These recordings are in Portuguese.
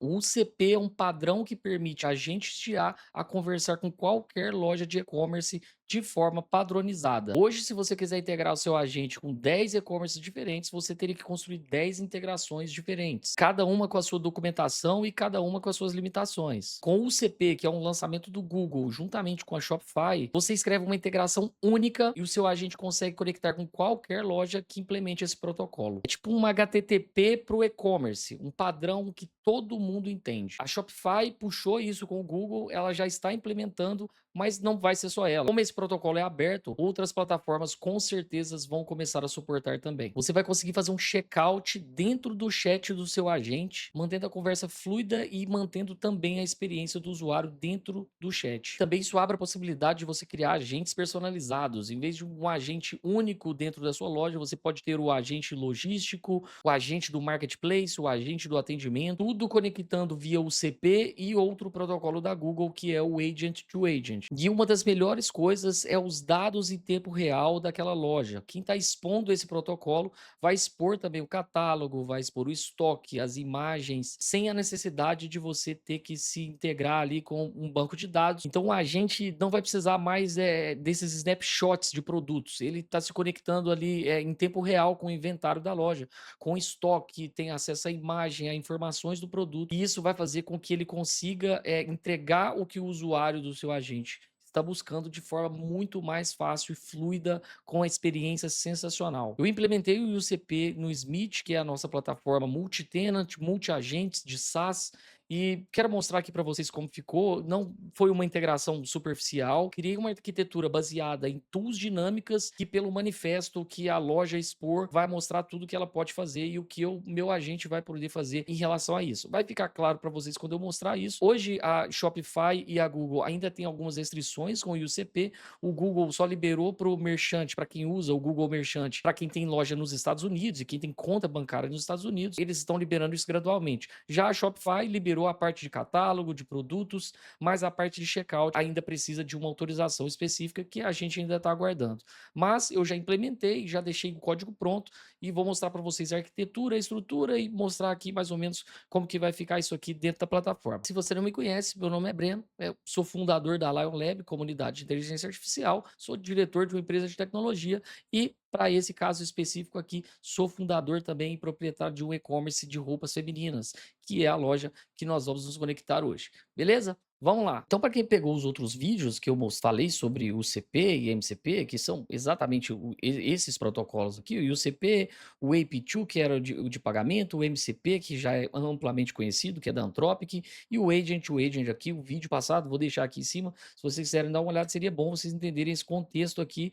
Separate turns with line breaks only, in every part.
O UCP é um padrão que permite a gente a conversar com qualquer loja de e-commerce de forma padronizada. Hoje, se você quiser integrar o seu agente com 10 e-commerces diferentes, você teria que construir 10 integrações diferentes, cada uma com a sua documentação e cada uma com as suas limitações. Com o UCP, que é um lançamento do Google, juntamente com a Shopify, você escreve uma integração única e o seu agente consegue conectar com qualquer loja que implemente esse protocolo. É tipo um HTTP para o e-commerce, um padrão que todo mundo entende. A Shopify puxou isso com o Google, ela já está implementando, mas não vai ser só ela. Como esse protocolo é aberto, outras plataformas com certeza vão começar a suportar também. Você vai conseguir fazer um checkout dentro do chat do seu agente, mantendo a conversa fluida e mantendo também a experiência do usuário dentro do chat. Também isso abre a possibilidade de você criar agentes personalizados. Em vez de um agente único dentro da sua loja, você pode ter o agente logístico, o agente do marketplace, o agente do atendimento, tudo conectando via UCP e outro protocolo da Google, que é o Agent to Agent. E uma das melhores coisas é os dados em tempo real daquela loja. Quem está expondo esse protocolo vai expor também o catálogo, vai expor o estoque, as imagens, sem a necessidade de você ter que se integrar ali com um banco de dados. Então a gente não vai precisar mais desses snapshots de produtos. Ele está se conectando ali em tempo real com o inventário da loja, com estoque, tem acesso à imagem, a informações do produto. E isso vai fazer com que ele consiga entregar o que o usuário do seu agente está buscando de forma muito mais fácil e fluida, com a experiência sensacional. Eu implementei o UCP no Smith, que é a nossa plataforma multi-tenant, multi-agentes de SaaS, e quero mostrar aqui para vocês como ficou. Não foi uma integração superficial, criei uma arquitetura baseada em tools dinâmicas que, pelo manifesto que a loja expor, vai mostrar tudo que ela pode fazer e o que o meu agente vai poder fazer em relação a isso. Vai ficar claro para vocês quando eu mostrar isso. Hoje a Shopify e a Google ainda tem algumas restrições com o UCP. O Google só liberou para o merchant, para quem usa o Google Merchant, para quem tem loja nos Estados Unidos e quem tem conta bancária nos Estados Unidos, eles estão liberando isso gradualmente. Já a Shopify liberou a parte de catálogo, de produtos, mas a parte de checkout ainda precisa de uma autorização específica que a gente ainda está aguardando. Mas eu já implementei, já deixei o código pronto e vou mostrar para vocês a arquitetura, a estrutura e mostrar aqui mais ou menos como que vai ficar isso aqui dentro da plataforma. Se você não me conhece, meu nome é Breno, eu sou fundador da Lion Lab, comunidade de inteligência artificial, sou diretor de uma empresa de tecnologia e para esse caso específico aqui, sou fundador também e proprietário de um e-commerce de roupas femininas, que é a loja que nós vamos nos conectar hoje. Beleza? Vamos lá. Então, para quem pegou os outros vídeos que eu falei sobre o CP e MCP, que são exatamente esses protocolos aqui, o UCP, o AP2, que era o de pagamento, o MCP, que já é amplamente conhecido, que é da Anthropic, e o Agent to Agent aqui, o vídeo passado, vou deixar aqui em cima. Se vocês quiserem dar uma olhada, seria bom vocês entenderem esse contexto aqui,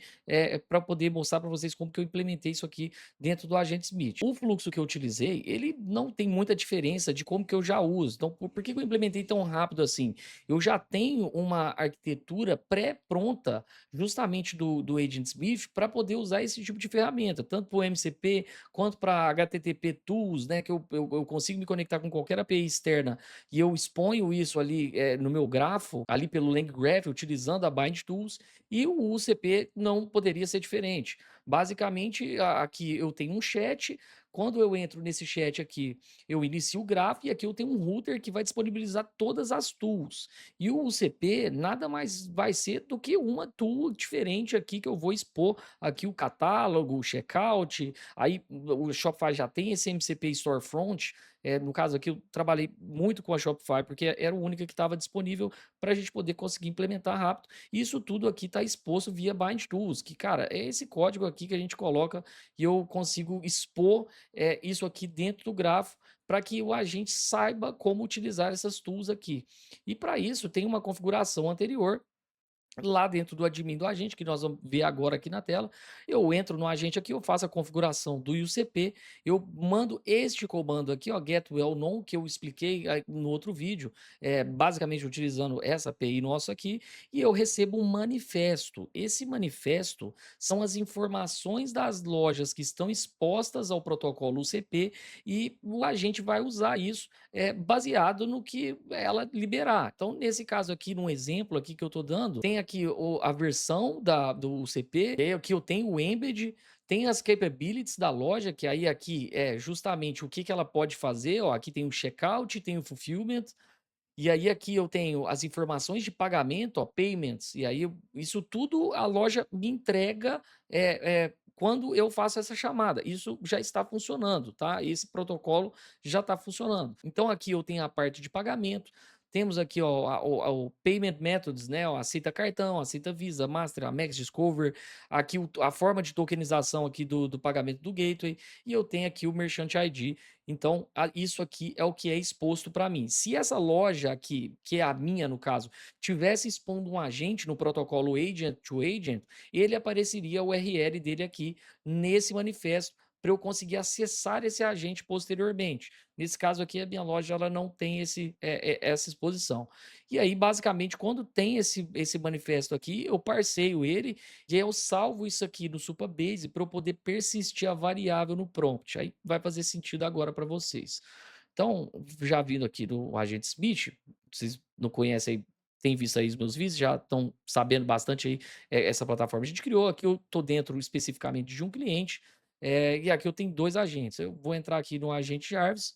para poder mostrar para vocês como que eu implementei isso aqui dentro do Agente Smith. O fluxo que eu utilizei, ele não tem muita diferença de como que eu já uso. Então, por que que eu implementei tão rápido assim? Eu já tenho uma arquitetura pré-pronta, justamente do Agent Smith, para poder usar esse tipo de ferramenta, tanto para o MCP quanto para HTTP Tools, né? Que eu consigo me conectar com qualquer API externa e eu exponho isso ali no meu grafo, ali pelo LangGraph, utilizando a Bind Tools, e o UCP não poderia ser diferente. Basicamente, aqui eu tenho um chat. Quando eu entro nesse chat aqui, eu inicio o grafo e aqui eu tenho um router que vai disponibilizar todas as tools. E o UCP nada mais vai ser do que uma tool diferente aqui que eu vou expor aqui o catálogo, o checkout. Aí o Shopify já tem esse MCP Storefront. No caso aqui, eu trabalhei muito com a Shopify, porque era a única que estava disponível para a gente poder conseguir implementar rápido. Isso tudo aqui está exposto via Bind Tools, que, cara, é esse código aqui que a gente coloca e eu consigo expor isso aqui dentro do grafo para que o agente saiba como utilizar essas tools aqui. E para isso tem uma configuração anterior lá dentro do admin do agente, que nós vamos ver agora aqui na tela. Eu entro no agente aqui, eu faço a configuração do UCP, eu mando este comando aqui, ó, get well known, que eu expliquei no outro vídeo, basicamente utilizando essa API nossa aqui, e eu recebo um manifesto. Esse manifesto são as informações das lojas que estão expostas ao protocolo UCP e o agente vai usar isso baseado no que ela liberar. Então, nesse caso aqui, num exemplo aqui que eu estou dando, tem aqui a versão do UCP, aqui eu tenho o embed, Tem as capabilities da loja, que aí aqui é justamente o que que ela pode fazer, ó, aqui tem o checkout, tem o fulfillment, e aí aqui eu tenho as informações de pagamento, ó, payments, e aí isso tudo a loja me entrega, quando eu faço essa chamada. Isso já está funcionando, tá? Esse protocolo já está funcionando. Então aqui eu tenho a parte de pagamento, temos aqui, ó, o payment methods, né, ó, aceita cartão, aceita Visa, Master, Amex, Discover, aqui a forma de tokenização aqui do pagamento do gateway, e eu tenho aqui o Merchant ID. Então, isso aqui é o que é exposto para mim. Se essa loja aqui, que é a minha no caso, tivesse expondo um agente no protocolo agent to agent, ele apareceria o URL dele aqui nesse manifesto para eu conseguir acessar esse agente posteriormente. Nesse caso aqui, a minha loja ela não tem essa exposição. E aí, basicamente, quando tem esse manifesto aqui, eu parseio ele e aí eu salvo isso aqui no Supabase para eu poder persistir a variável no prompt. Aí vai fazer sentido agora para vocês. Então, já vindo aqui do agente Smith, vocês não conhecem aí, têm visto aí os meus vídeos, já estão sabendo bastante aí essa plataforma a gente criou. Aqui eu estou dentro especificamente de um cliente, e aqui eu tenho dois agentes. Eu vou entrar aqui no agente Jarvis,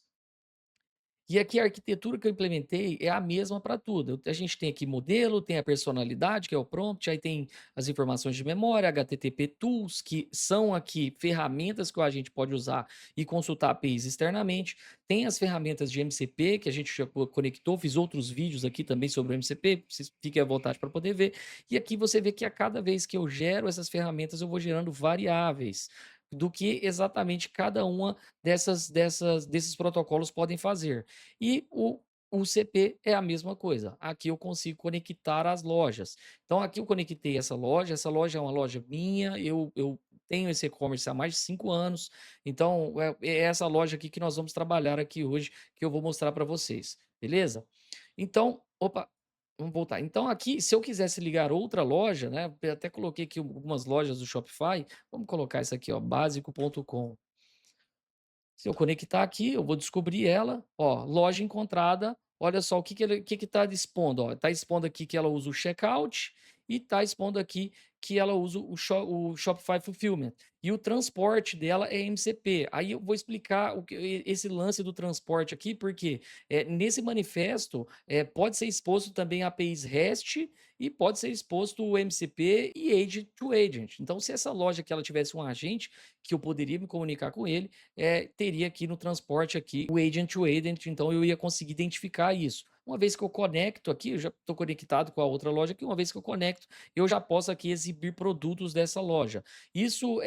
e aqui a arquitetura que eu implementei é a mesma para tudo. A gente tem aqui modelo, tem a personalidade, que é o prompt, aí tem as informações de memória, HTTP Tools, que são aqui ferramentas que o agente pode usar e consultar APIs externamente. Tem as ferramentas de MCP, que a gente já conectou, fiz outros vídeos aqui também sobre o MCP, vocês fiquem à vontade para poder ver. E aqui você vê que a cada vez que eu gero essas ferramentas, eu vou gerando variáveis do que exatamente cada uma desses protocolos podem fazer. E o CP é a mesma coisa. Aqui eu consigo conectar as lojas. Então aqui eu conectei essa loja é uma loja minha, eu tenho esse e-commerce há mais de 5 anos, então é essa loja aqui que nós vamos trabalhar aqui hoje, que eu vou mostrar para vocês, beleza? Então, opa, vamos voltar. Então aqui, se eu quisesse ligar outra loja, né, eu até coloquei aqui algumas lojas do Shopify, vamos colocar isso aqui, ó, básico.com. Se eu conectar aqui, eu vou descobrir ela, ó, loja encontrada. Olha só o que que ele que tá expondo, ó, tá expondo aqui que ela usa o checkout e tá expondo aqui que ela usa o Shopify Fulfillment. E o transporte dela é MCP. Aí eu vou explicar esse lance do transporte aqui, porque, nesse manifesto, pode ser exposto também APIs REST e pode ser exposto o MCP e agent to agent. Então, se essa loja que ela tivesse um agente, que eu poderia me comunicar com ele, teria aqui no transporte aqui o agent to agent, então eu ia conseguir identificar isso. Uma vez que eu conecto aqui, eu já estou conectado com a outra loja aqui, uma vez que eu conecto, eu já posso aqui exibir produtos dessa loja. Isso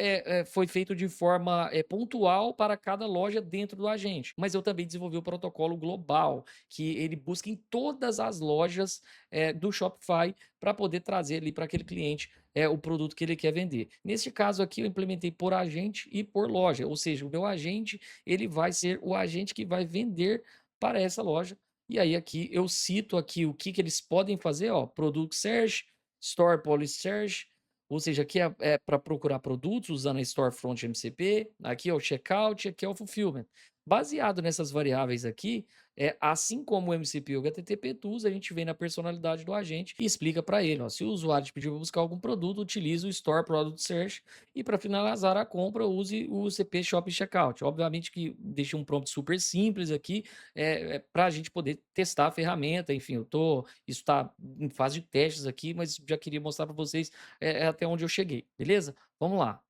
foi feito de forma pontual para cada loja dentro do agente, mas eu também desenvolvi o protocolo global, que ele busca em todas as lojas do Shopify para poder trazer ali para aquele cliente o produto que ele quer vender. Nesse caso aqui, eu implementei por agente e por loja, ou seja, o meu agente ele vai ser o agente que vai vender para essa loja. E aí aqui eu cito aqui o que, que eles podem fazer, ó, Product Search, Store Policy Search, ou seja, aqui é para procurar produtos usando a Storefront MCP, aqui é o Checkout, aqui é o Fulfillment. Baseado nessas variáveis aqui, assim como o MCP e o HTTP Tools, a gente vem na personalidade do agente e explica para ele, ó, se o usuário te pedir para buscar algum produto, utilize o Store Product Search e para finalizar a compra, use o CP Shop Checkout. Obviamente que deixei um prompt super simples aqui, para a gente poder testar a ferramenta, enfim, isso está em fase de testes aqui, mas já queria mostrar para vocês até onde eu cheguei, beleza? Vamos lá.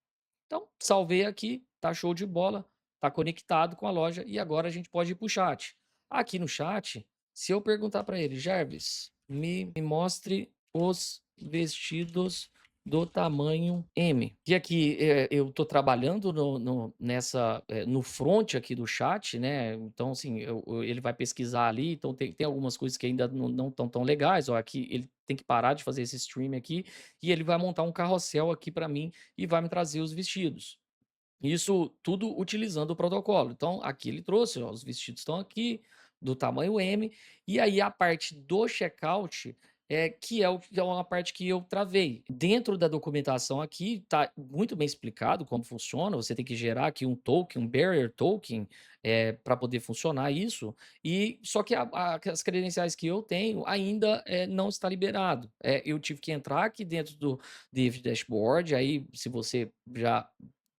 Então, salvei aqui, tá show de bola, tá conectado com a loja e agora a gente pode ir para o chat. Aqui no chat, se eu perguntar para ele, Jarvis, me mostre os vestidos do tamanho M. E aqui eu tô trabalhando no front aqui do chat, né? Então, assim, ele vai pesquisar ali. Então, tem algumas coisas que ainda não estão tão legais. Ó, aqui ele tem que parar de fazer esse stream aqui e ele vai montar um carrossel aqui para mim e vai me trazer os vestidos. Isso tudo utilizando o protocolo. Então, aqui ele trouxe, ó, os vestidos estão aqui, do tamanho M, e aí a parte do checkout que é uma parte que eu travei. Dentro da documentação aqui está muito bem explicado como funciona. Você tem que gerar aqui um token, um barrier token, para poder funcionar isso. E só que as credenciais que eu tenho ainda não está liberado. Eu tive que entrar aqui dentro do Div Dashboard. Aí, se você já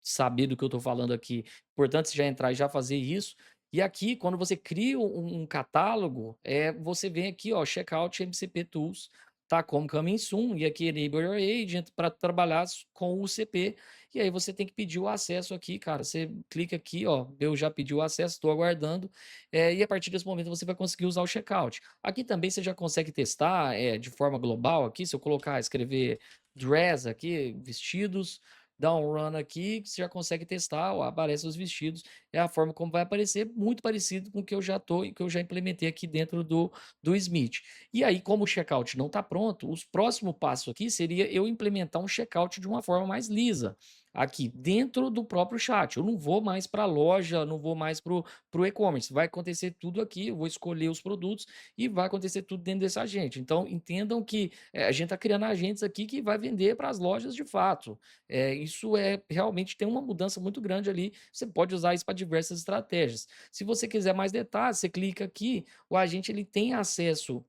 saber do que eu estou falando aqui, importante você já entrar e já fazer isso. E aqui, quando você cria um catálogo, você vem aqui, ó, checkout MCP Tools, tá como coming soon, e aqui enable your agent para trabalhar com o CP. E aí você tem que pedir o acesso aqui, cara. Você clica aqui, ó, eu já pedi o acesso, estou aguardando. E a partir desse momento você vai conseguir usar o checkout. Aqui também você já consegue testar de forma global aqui, se eu colocar, escrever dress aqui, vestidos, dá um run aqui, que você já consegue testar, ó, aparece os vestidos, é a forma como vai aparecer, muito parecido com o que eu já que eu já implementei aqui dentro do Smith. E aí, como o checkout não está pronto, os próximo passo aqui seria eu implementar um checkout de uma forma mais lisa, aqui dentro do próprio chat. Eu não vou mais para a loja, não vou mais para o e-commerce. Vai acontecer tudo aqui, eu vou escolher os produtos e vai acontecer tudo dentro desse agente. Então, entendam que a gente está criando agentes aqui que vai vender para as lojas de fato. Isso realmente tem uma mudança muito grande ali. Você pode usar isso para diversas estratégias. Se você quiser mais detalhes, você clica aqui, o agente ele tem acesso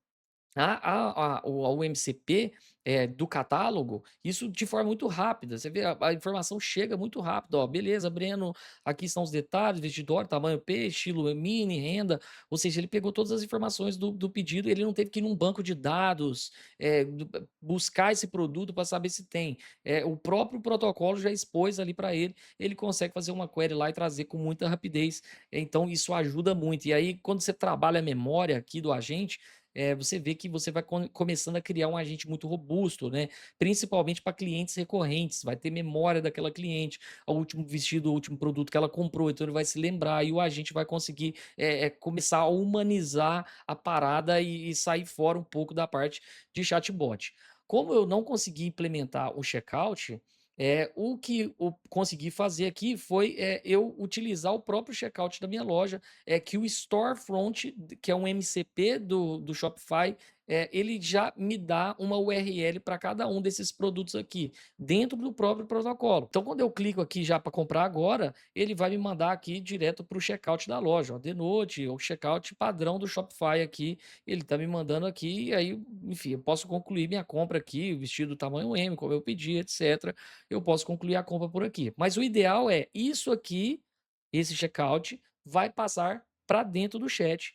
ao MCP, do catálogo, isso de forma muito rápida, você vê a informação chega muito rápido, ó, beleza Breno, aqui estão os detalhes, vestidor, tamanho P, estilo mini, renda, ou seja, ele pegou todas as informações do pedido, ele não teve que ir num banco de dados, buscar esse produto para saber se tem, o próprio protocolo já expôs ali para ele consegue fazer uma query lá e trazer com muita rapidez, então isso ajuda muito, e aí quando você trabalha a memória aqui do agente, você vê que você vai começando a criar um agente muito robusto, né? Principalmente para clientes recorrentes, vai ter memória daquela cliente, o último vestido, o último produto que ela comprou, então ele vai se lembrar e o agente vai conseguir começar a humanizar a parada e sair fora um pouco da parte de chatbot. Como eu não consegui implementar o checkout, o que eu consegui fazer aqui foi eu utilizar o próprio checkout da minha loja, que o storefront, que é um MCP do Shopify, ele já me dá uma URL para cada um desses produtos aqui, dentro do próprio protocolo. Então, quando eu clico aqui já para comprar agora, ele vai me mandar aqui direto para o checkout da loja, ó, denote o checkout padrão do Shopify aqui, ele está me mandando aqui, e aí, enfim, eu posso concluir minha compra aqui, o vestido tamanho M, como eu pedi, etc. Eu posso concluir a compra por aqui. Mas o ideal é isso aqui, esse checkout, vai passar para dentro do chat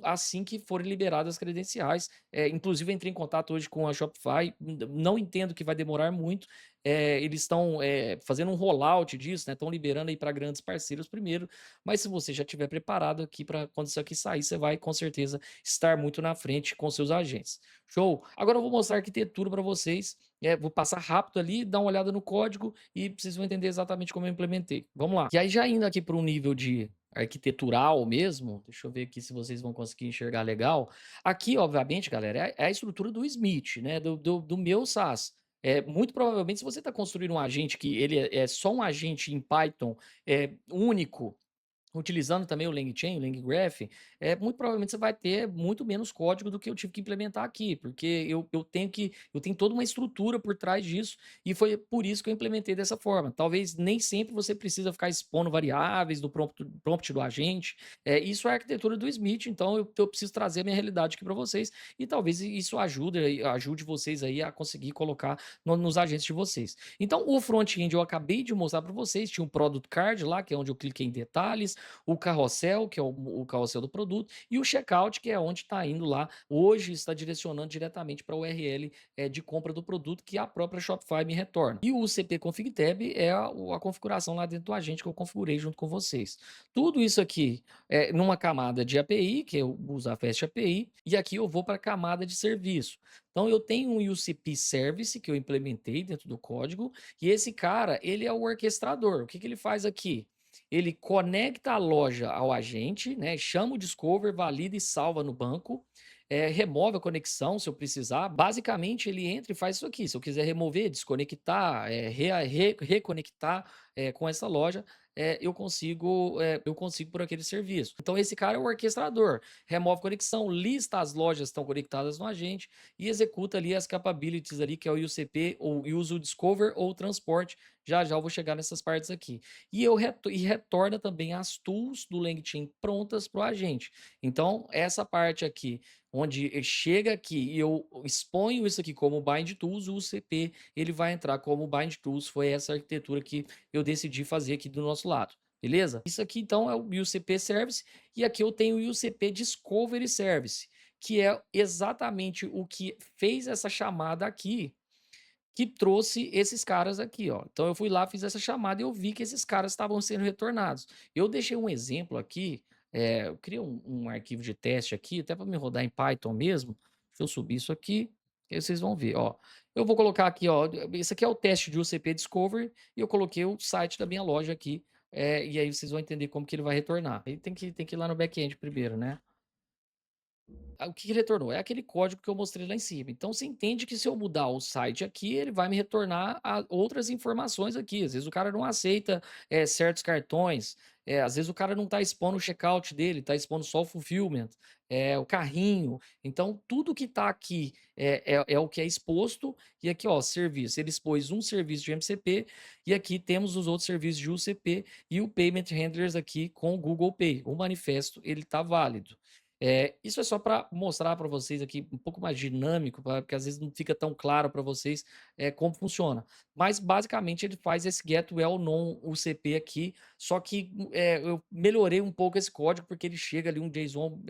assim que forem liberadas as credenciais. Inclusive, eu entrei em contato hoje com a Shopify, não entendo que vai demorar muito. Eles estão fazendo um rollout disso, né? Estão liberando aí para grandes parceiros primeiro. Mas se você já estiver preparado aqui para quando isso aqui sair, você vai com certeza estar muito na frente com seus agentes. Show? Agora eu vou mostrar a arquitetura para vocês. Vou passar rápido ali, dar uma olhada no código e vocês vão entender exatamente como eu implementei. Vamos lá. E aí, já indo aqui para um nível de arquitetural mesmo, deixa eu ver aqui se vocês vão conseguir enxergar legal. Aqui, obviamente, galera, é a estrutura do Smith, né? Do meu SaaS. Muito provavelmente, se você está construindo um agente que ele é só um agente em Python único, utilizando também o LangChain, o LangGraph, muito provavelmente você vai ter muito menos código do que eu tive que implementar aqui, porque eu tenho toda uma estrutura por trás disso, e foi por isso que eu implementei dessa forma. Talvez nem sempre você precisa ficar expondo variáveis do prompt do agente. Isso é a arquitetura do Smith, então eu preciso trazer a minha realidade aqui para vocês, e talvez isso ajude vocês aí a conseguir colocar nos agentes de vocês. Então, o front-end eu acabei de mostrar para vocês, tinha um product card lá, que é onde eu cliquei em detalhes, o carrossel, que é o carrossel do produto, e o checkout, que é onde está indo lá. Hoje está direcionando diretamente para a URL de compra do produto que a própria Shopify me retorna. E o CP Config Tab é a configuração lá dentro do agente que eu configurei junto com vocês. Tudo isso aqui é numa camada de API, que eu uso a Fast API, e aqui eu vou para a camada de serviço. Então eu tenho um UCP Service que eu implementei dentro do código, e esse cara, ele é o orquestrador. O que ele faz aqui? Ele conecta a loja ao agente, né? Chama o Discover, valida e salva no banco. Remove a conexão se eu precisar. Basicamente, ele entra e faz isso aqui. Se eu quiser remover, desconectar, reconectar com essa loja, eu consigo por aquele serviço. Então, esse cara é o orquestrador. Remove conexão, lista as lojas que estão conectadas no agente e executa ali as capabilities ali, que é o UCP, ou usa o Discover ou o transporte. Já já eu vou chegar nessas partes aqui. E retorna também as tools do LangChain prontas para o agente. Então, essa parte aqui, onde chega aqui e eu exponho isso aqui como bind tools, o UCP ele vai entrar como bind tools. Foi essa arquitetura que eu decidi fazer aqui do nosso lado. Beleza? Isso aqui então é o UCP Service e aqui eu tenho o UCP Discovery Service, que é exatamente o que fez essa chamada aqui, que trouxe esses caras aqui, ó. Então eu fui lá, fiz essa chamada e eu vi que esses caras estavam sendo retornados. Eu deixei um exemplo aqui, eu criei um arquivo de teste aqui, até para me rodar em Python mesmo. Deixa eu subir isso aqui, que aí vocês vão ver, ó. Eu vou colocar aqui, ó, esse aqui é o teste de UCP Discovery e eu coloquei o site da minha loja aqui, e aí vocês vão entender como que ele vai retornar. Aí tem que ir lá no back-end primeiro, né? O que ele retornou? É aquele código que eu mostrei lá em cima. Então você entende que se eu mudar o site aqui, ele vai me retornar outras informações aqui. Às vezes o cara não aceita certos cartões, às vezes o cara não está expondo o checkout dele, está expondo só o fulfillment, o carrinho. Então tudo que está aqui é o que é exposto. E aqui, ó, serviço. Ele expôs um serviço de MCP e aqui temos os outros serviços de UCP e o Payment Handlers aqui com o Google Pay. O manifesto ele está válido. Isso é só para mostrar para vocês aqui um pouco mais dinâmico, porque às vezes não fica tão claro para vocês como funciona. Mas basicamente ele faz esse get well known UCP aqui, só que eu melhorei um pouco esse código porque ele chega ali um JSON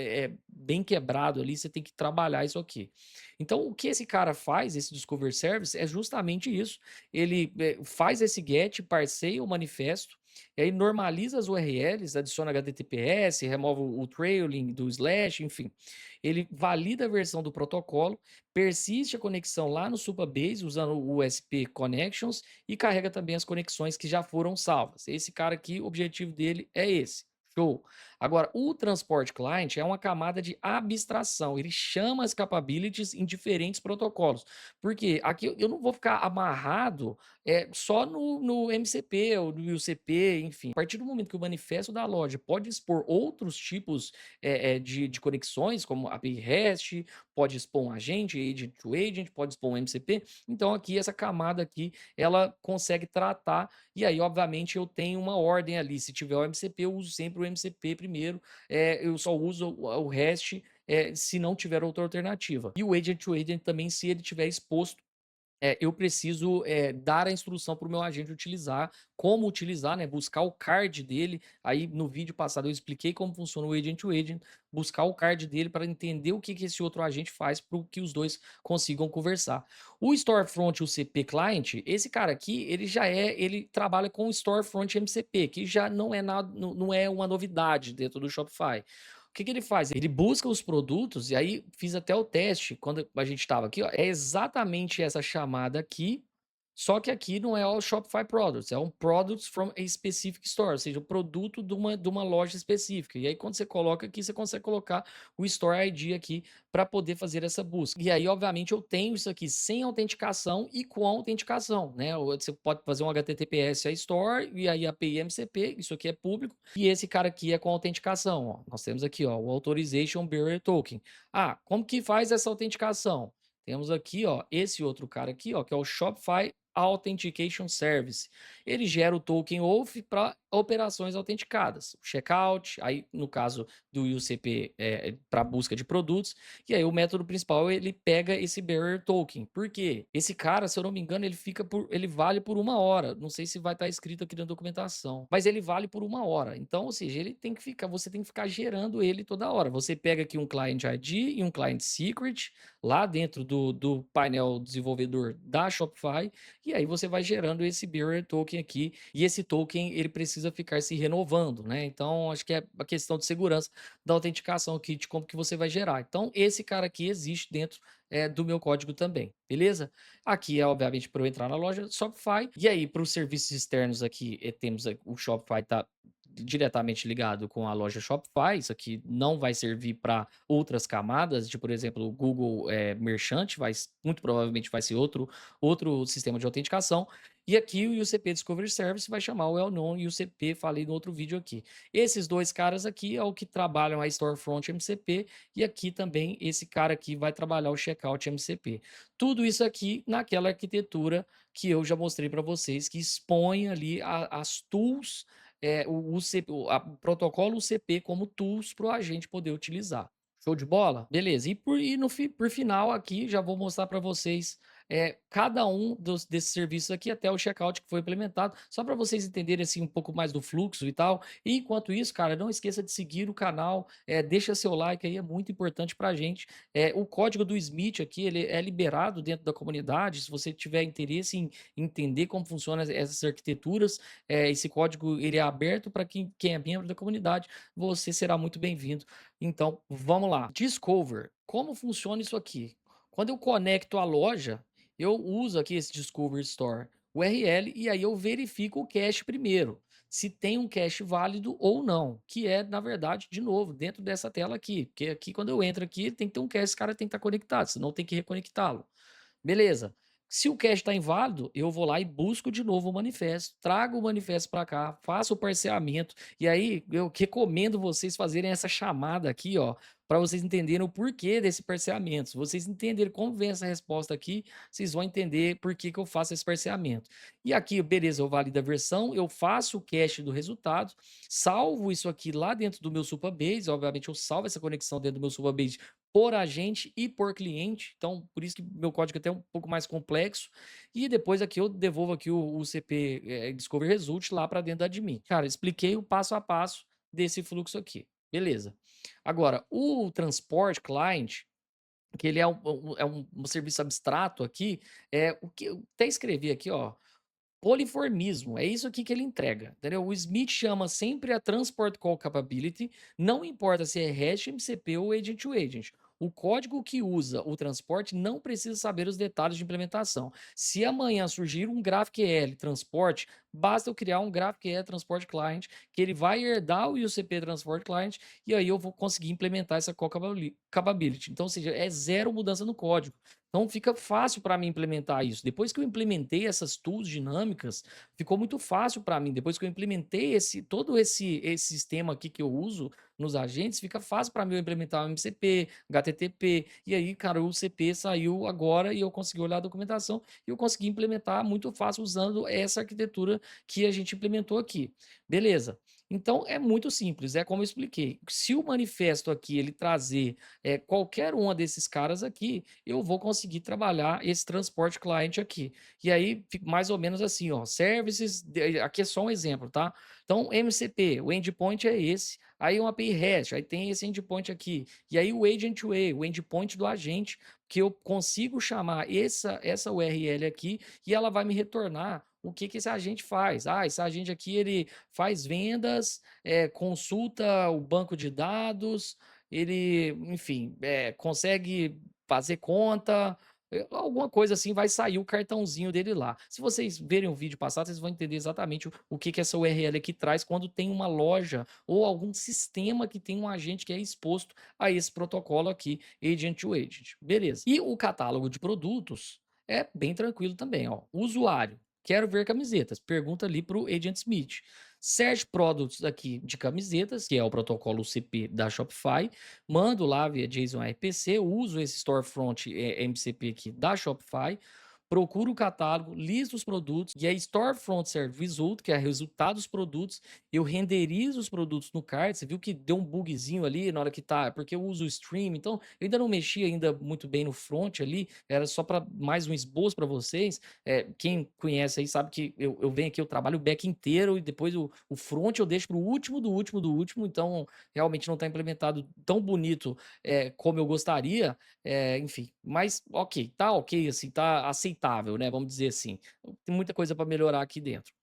bem quebrado ali, você tem que trabalhar isso aqui. Então o que esse cara faz, esse Discover Service, é justamente isso. Ele faz esse get, parseia o manifesto, e aí normaliza as URLs, adiciona HTTPS, remove o trailing do slash, enfim. Ele valida a versão do protocolo, persiste a conexão lá no Supabase usando o USP Connections e carrega também as conexões que já foram salvas. Esse cara aqui, o objetivo dele é esse. Show. Agora, o Transport Client é uma camada de abstração. Ele chama as capabilities em diferentes protocolos. Porque aqui eu não vou ficar amarrado só no MCP ou no UCP, enfim. A partir do momento que o manifesto da loja pode expor outros tipos de conexões, como API REST, pode expor um agente, agent to agent, pode expor um MCP. Então aqui essa camada aqui, ela consegue tratar e aí obviamente eu tenho uma ordem ali. Se tiver o MCP, eu uso sempre o MCP primeiro. Eu só uso o REST se não tiver outra alternativa. E o agent to agent também, se ele tiver exposto eu preciso dar a instrução para o meu agente utilizar, como utilizar, né? Buscar o card dele. Aí no vídeo passado eu expliquei como funciona o agent to agent, buscar o card dele para entender o que esse outro agente faz para que os dois consigam conversar. O Storefront UCP Client, esse cara aqui, ele trabalha com o Storefront MCP, que já não é nada, não é uma novidade dentro do Shopify. O que ele faz? Ele busca os produtos, e aí fiz até o teste quando a gente estava aqui, ó, é exatamente essa chamada aqui, só que aqui não é o Shopify Products, é um Products from a Specific Store, ou seja, o produto de uma loja específica. E aí quando você coloca aqui, você consegue colocar o Store ID aqui para poder fazer essa busca. E aí, obviamente, eu tenho isso aqui sem autenticação e com autenticação, né? Você pode fazer um HTTPS a Store e aí API MCP, isso aqui é público, e esse cara aqui é com autenticação, ó. Nós temos aqui, ó, o Authorization Bearer Token. Ah, como que faz essa autenticação? Temos aqui, ó, esse outro cara aqui, ó, que é o Shopify Authentication Service. Ele gera o token OAuth para operações autenticadas. Checkout, aí no caso do UCP para busca de produtos, e aí o método principal ele pega esse bearer token. Por quê? Esse cara, se eu não me engano, ele vale por 1 hora. Não sei se vai estar escrito aqui na documentação, mas ele vale por 1 hora. Então, ou seja, você tem que ficar gerando ele toda hora. Você pega aqui um client ID e um client secret lá dentro do painel desenvolvedor da Shopify, e aí você vai gerando esse bearer token aqui, e esse token ele precisa ficar se renovando, né? Então, acho que é a questão de segurança da autenticação aqui, de como que você vai gerar. Então, esse cara aqui existe dentro do meu código também, beleza? Aqui é, obviamente, para eu entrar na loja Shopify. E aí, para os serviços externos aqui, temos o Shopify tá diretamente ligado com a loja Shopify. Isso aqui não vai servir para outras camadas, de, por exemplo, o Google Merchant, muito provavelmente vai ser outro sistema de autenticação. E aqui o UCP Discovery Service vai chamar o well-known UCP, falei no outro vídeo aqui. Esses dois caras aqui é o que trabalham a Storefront MCP, e aqui também esse cara aqui vai trabalhar o Checkout MCP. Tudo isso aqui naquela arquitetura que eu já mostrei para vocês, que expõe ali as tools, o protocolo UCP como tools para o agente poder utilizar. Show de bola? Beleza. Por final aqui, já vou mostrar para vocês, cada um desses serviços aqui até o checkout que foi implementado, só para vocês entenderem, assim, um pouco mais do fluxo e tal. E enquanto isso, cara, não esqueça de seguir o canal, deixa seu like aí, é muito importante pra gente. O código do Smith aqui, ele é liberado dentro da comunidade, se você tiver interesse em entender como funcionam essas arquiteturas, esse código ele é aberto para quem é membro da comunidade, você será muito bem-vindo. Então, vamos lá. Discover. Como funciona isso aqui? Quando eu conecto a loja, eu uso aqui esse Discover Store URL e aí eu verifico o cache primeiro, se tem um cache válido ou não, que é, na verdade, de novo, dentro dessa tela aqui, porque aqui quando eu entro aqui, tem que ter um cache, esse cara tem que estar conectado, senão tem que reconectá-lo. Beleza. Se o cache está inválido, eu vou lá e busco de novo o manifesto, trago o manifesto para cá, faço o parceamento, e aí eu recomendo vocês fazerem essa chamada aqui, ó, para vocês entenderem o porquê desse parceamento. Se vocês entenderem como vem essa resposta aqui, vocês vão entender por que que eu faço esse parceamento. E aqui, beleza, eu valido a versão, eu faço o cache do resultado, salvo isso aqui lá dentro do meu Supabase, obviamente eu salvo essa conexão dentro do meu Supabase por agente e por cliente. Então, por isso que meu código é até um pouco mais complexo. E depois aqui eu devolvo aqui o CP Discover Result lá para dentro da admin. Cara, expliquei o passo a passo desse fluxo aqui. Beleza. Agora, o transport client, que ele é um serviço abstrato aqui, o que eu até escrevi aqui, ó, poliformismo, é isso aqui que ele entrega, entendeu? O Smith chama sempre a Transport Call Capability, não importa se é REST, MCP ou Agent to Agent. O código que usa o transporte não precisa saber os detalhes de implementação. Se amanhã surgir um GraphQL transporte, basta eu criar um GraphQL Transport Client, que ele vai herdar o UCP Transport Client, e aí eu vou conseguir implementar essa call capability. Então, ou seja, é zero mudança no código. Então fica fácil para mim implementar isso. Depois que eu implementei essas tools dinâmicas, ficou muito fácil para mim. Depois que eu implementei todo esse sistema aqui que eu uso nos agentes, fica fácil para mim eu implementar o MCP, HTTP. E aí, cara, o CP saiu agora e eu consegui olhar a documentação e eu consegui implementar muito fácil usando essa arquitetura que a gente implementou aqui. Beleza. Então é muito simples, é como eu expliquei. Se o manifesto aqui ele trazer qualquer uma desses caras aqui, eu vou conseguir trabalhar esse transporte client aqui. E aí, fica mais ou menos assim, ó, services, aqui é só um exemplo, tá? Então, MCP, o endpoint é esse, aí uma API REST, aí tem esse endpoint aqui, e aí o agent way, o endpoint do agente, que eu consigo chamar essa URL aqui e ela vai me retornar o que que esse agente faz. Ah, esse agente aqui ele faz vendas, consulta o banco de dados, ele, enfim, consegue fazer conta, alguma coisa assim, vai sair o cartãozinho dele lá. Se vocês verem o vídeo passado, vocês vão entender exatamente o que que essa URL aqui traz quando tem uma loja ou algum sistema que tem um agente que é exposto a esse protocolo aqui, agent to agent. Beleza. E o catálogo de produtos é bem tranquilo também, ó. Usuário, quero ver camisetas, pergunta ali para o Agent Smith. Search Products aqui de camisetas, que é o protocolo UCP da Shopify, mando lá via JSON RPC, uso esse storefront MCP aqui da Shopify, procuro o catálogo, listo os produtos, e aí storefront serve result, que é resultado dos produtos, eu renderizo os produtos no cart, você viu que deu um bugzinho ali na hora que tá, porque eu uso o stream, então eu ainda não mexi ainda muito bem no front ali, era só para mais um esboço para vocês, quem conhece aí sabe que eu venho aqui, eu trabalho o back inteiro e depois o front eu deixo para o último do último do último, então realmente não está implementado tão bonito como eu gostaria, enfim, mas ok, tá ok, assim, tá aceitável, né? Vamos dizer assim. Tem muita coisa para melhorar aqui dentro.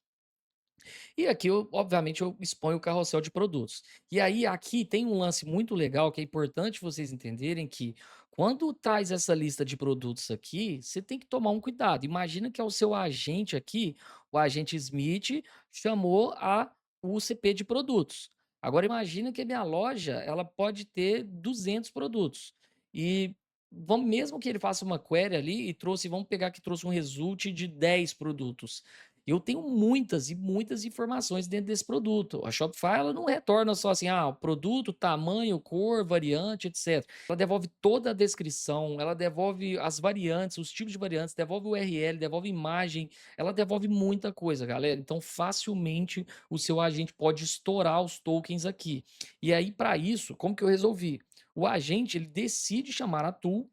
E aqui eu, obviamente, eu exponho o carrossel de produtos. E aí aqui tem um lance muito legal que é importante vocês entenderem que quando traz essa lista de produtos aqui, você tem que tomar um cuidado. Imagina que é o seu agente aqui, o agente Smith chamou a o CP de produtos. Agora imagina que a minha loja, ela pode ter 200 produtos. E vamos mesmo que ele faça uma query ali e trouxe, vamos pegar que trouxe um result de 10 produtos. Eu tenho muitas e muitas informações dentro desse produto. A Shopify ela não retorna só assim, o produto, tamanho, cor, variante, etc. Ela devolve toda a descrição, ela devolve as variantes, os tipos de variantes, devolve o URL, devolve imagem, ela devolve muita coisa, galera. Então, facilmente o seu agente pode estourar os tokens aqui. E aí, para isso, como que eu resolvi? O agente ele decide chamar a tool,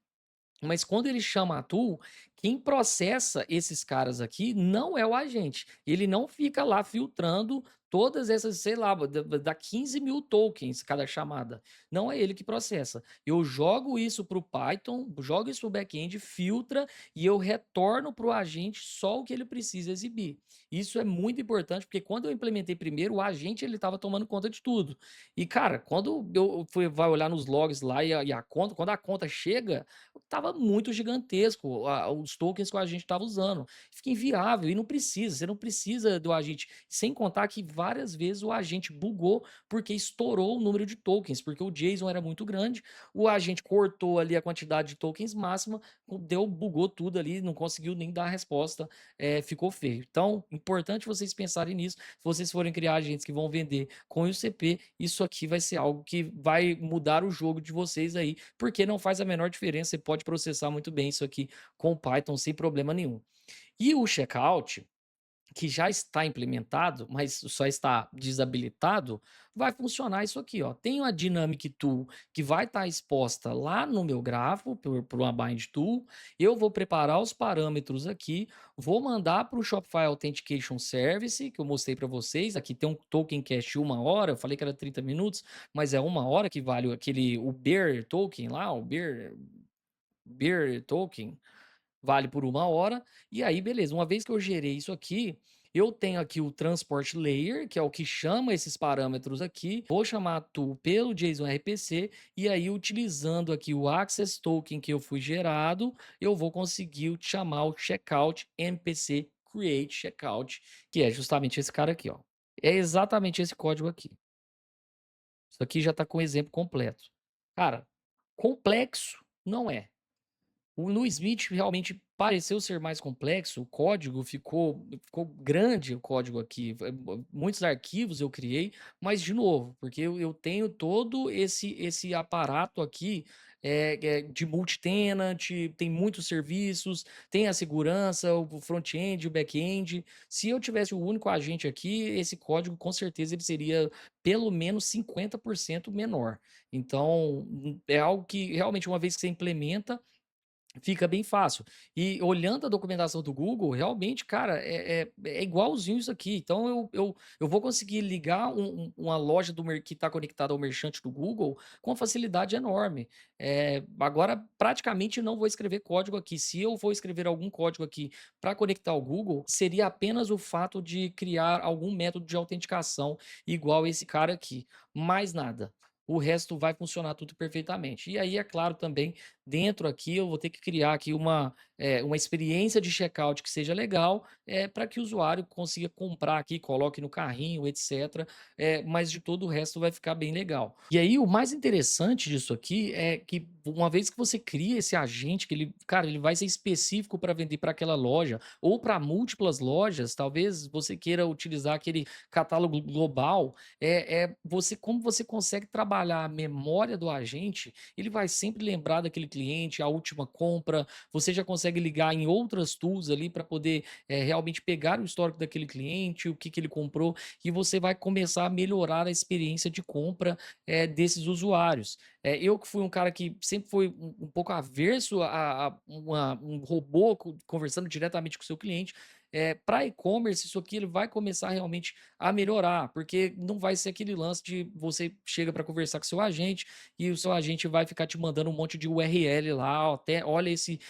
mas quando ele chama a tool, quem processa esses caras aqui não é o agente. Ele não fica lá filtrando todas essas, sei lá, dá 15.000 tokens cada chamada. Não é ele que processa. Eu jogo isso para o Python, jogo isso para o back-end, filtra e eu retorno para o agente só o que ele precisa exibir. Isso é muito importante, porque quando eu implementei primeiro, o agente ele estava tomando conta de tudo. E, cara, quando eu fui vai olhar nos logs lá e a conta, quando a conta chega, tava muito gigantesco os tokens que o agente estava usando. Fica inviável e não precisa, você não precisa do agente. Sem contar que várias vezes o agente bugou porque estourou o número de tokens, porque o JSON era muito grande, o agente cortou ali a quantidade de tokens máxima, bugou tudo ali, não conseguiu nem dar a resposta, ficou feio. Então, importante vocês pensarem nisso. Se vocês forem criar agentes que vão vender com o ICP, isso aqui vai ser algo que vai mudar o jogo de vocês aí, porque não faz a menor diferença, você pode processar muito bem isso aqui com Python sem problema nenhum. E o checkout, que já está implementado, mas só está desabilitado, vai funcionar isso aqui, ó. Tem uma Dynamic Tool que vai estar exposta lá no meu grafo, por uma bind tool. Eu vou preparar os parâmetros aqui, vou mandar para o Shopify Authentication Service, que eu mostrei para vocês. Aqui tem um token cache 1 hora, eu falei que era 30 minutos, mas é 1 hora que vale o Bear token lá, o Bear token. Vale por 1 hora, e aí beleza, uma vez que eu gerei isso aqui, eu tenho aqui o transport layer, que é o que chama esses parâmetros aqui, vou chamar a tool pelo JSON RPC, e aí utilizando aqui o access token que eu fui gerado, eu vou conseguir chamar o checkout npc create checkout, que é justamente esse cara aqui, ó. É exatamente esse código aqui. Isso aqui já está com o exemplo completo. Cara, complexo não é. No Smith realmente pareceu ser mais complexo, o código ficou grande, o código aqui, muitos arquivos eu criei, mas de novo, porque eu tenho todo esse aparato aqui, de multi-tenant, tem muitos serviços, tem a segurança, o front-end, o back-end. Se eu tivesse o único agente aqui, esse código com certeza ele seria pelo menos 50% menor. Então, é algo que realmente uma vez que você implementa, fica bem fácil. E olhando a documentação do Google, realmente, cara, é igualzinho isso aqui. Então eu vou conseguir ligar uma loja que está conectada ao merchant do Google com facilidade enorme. Agora, praticamente não vou escrever código aqui. Se eu for escrever algum código aqui para conectar ao Google, seria apenas o fato de criar algum método de autenticação igual esse cara aqui. Mais nada. O resto vai funcionar tudo perfeitamente. E aí, é claro, também dentro aqui eu vou ter que criar aqui uma experiência de checkout que seja legal, para que o usuário consiga comprar aqui, coloque no carrinho, etc. Mas de todo o resto vai ficar bem legal. E aí o mais interessante disso aqui é que uma vez que você cria esse agente, que ele, cara, ele vai ser específico para vender para aquela loja ou para múltiplas lojas, talvez você queira utilizar aquele catálogo global, você como você consegue trabalhar a memória do agente, ele vai sempre lembrar daquele cliente, a última compra, você já consegue ligar em outras tools ali para poder, realmente pegar o histórico daquele cliente, o que que ele comprou, e você vai começar a melhorar a experiência de compra, desses usuários. Eu que fui um cara que sempre foi um pouco averso a um robô conversando diretamente com o seu cliente, para e-commerce isso aqui ele vai começar realmente a melhorar, porque não vai ser aquele lance de você chega para conversar com seu agente e o seu agente vai ficar te mandando um monte de URL lá, ó, até olha esse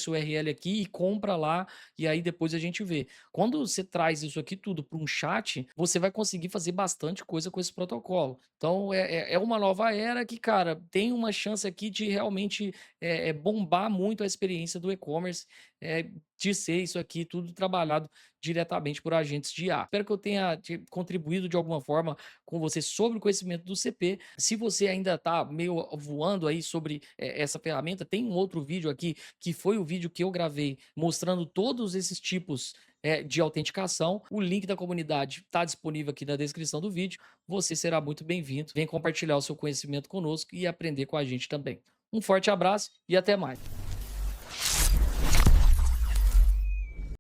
URL aqui e compra lá, e aí depois a gente vê. Quando você traz isso aqui tudo para um chat, você vai conseguir fazer bastante coisa com esse protocolo. Então é uma nova era que, cara, tem uma chance aqui de realmente bombar muito a experiência do e-commerce, de ser isso aqui tudo trabalhado diretamente por agentes de IA. Espero que eu tenha contribuído de alguma forma com você sobre o conhecimento do CP. Se você ainda está meio voando aí sobre essa ferramenta, tem um outro vídeo aqui que foi o vídeo que eu gravei mostrando todos esses tipos de autenticação. O link da comunidade está disponível aqui na descrição do vídeo. Você será muito bem-vindo. Vem compartilhar o seu conhecimento conosco e aprender com a gente também. Um forte abraço e até mais.